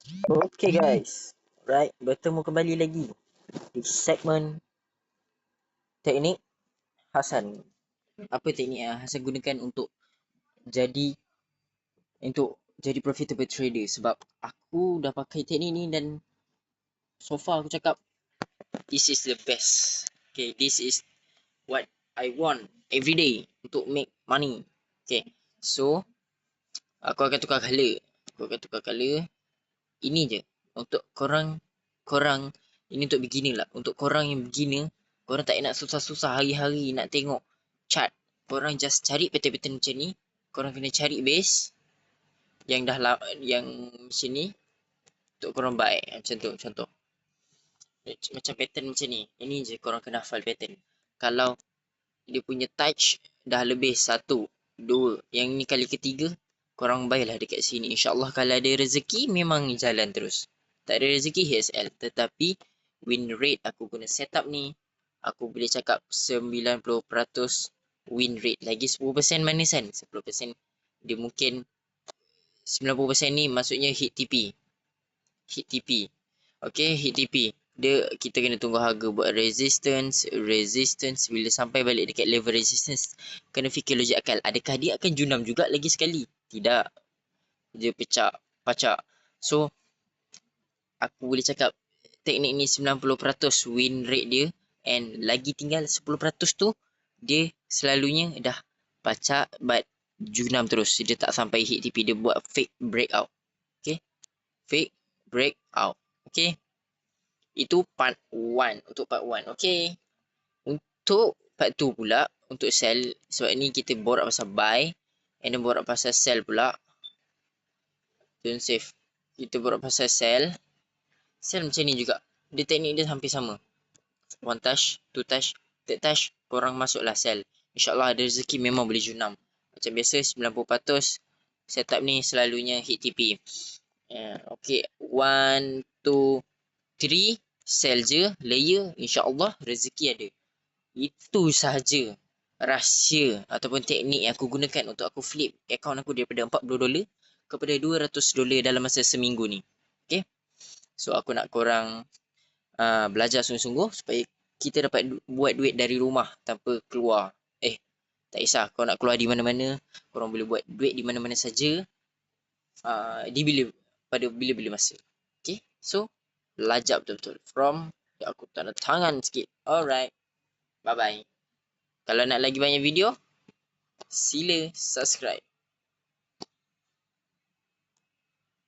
Okay guys, right, bertemu kembali lagi di segmen teknik Hasan. Apa teknik yang Hasan gunakan jadi untuk jadi profitable trader? Sebab aku dah pakai teknik ni dan so far aku cakap this is the best. Okay, this is what I want every day untuk make money. Okay, so aku akan tukar color. Ini je untuk korang ini untuk beginner lah. Untuk korang yang beginner, korang tak nak susah-susah hari-hari nak tengok chart. Korang just cari pattern-pattern macam ni. Korang kena cari base yang yang macam ni untuk korang buy. Macam tu, contoh. Macam pattern macam ni. Ini je korang kena hafal pattern. Kalau dia punya touch dah lebih 1, 2, yang ni kali ketiga, korang buy lah dekat sini. InsyaAllah kalau ada rezeki memang jalan terus. Tak ada rezeki HSL. Tetapi win rate aku guna setup ni, aku boleh cakap 90% win rate. Lagi 10% mana sen? 10% dia mungkin 90% ni maksudnya hit TP. Hit TP. Okay, hit TP. Kita kena tunggu harga buat resistance bila sampai balik dekat level resistance, kena fikir logik akal, adakah dia akan junam juga lagi sekali? Tidak, dia pacak. So aku boleh cakap teknik ni 90% win rate dia, and lagi tinggal 10% tu dia selalunya dah pacak but junam terus, dia tak sampai hit TP, dia buat fake breakout. Okay, fake breakout. Okay, itu part 1. Untuk part 1. Okay. Untuk part 2 pula, untuk sell. Sebab ni kita borak pasal buy. And then borak pasal sell pula. Don't save. Kita borak pasal sell. Sell macam ni juga. Dia teknik dia hampir sama. 1 touch, 2 touch, 3 touch. Korang masuklah sell. InsyaAllah ada rezeki memang boleh junam. Macam biasa 90% setup ni selalunya hit TP. Okay. 1, 2, 3. Sell je, layer, insyaAllah rezeki ada. Itu sahaja rahsia ataupun teknik yang aku gunakan untuk aku flip akaun aku daripada $40 kepada $200 dalam masa seminggu ni. Okay, so aku nak korang belajar sungguh-sungguh supaya kita dapat buat duit dari rumah tanpa keluar. Tak kisah kau nak keluar di mana-mana, korang boleh buat duit di mana-mana saja, pada bila-bila masa. Okay, so belajar betul-betul from aku tanda tangan sikit. Alright, bye bye. Kalau nak lagi banyak video, sila subscribe.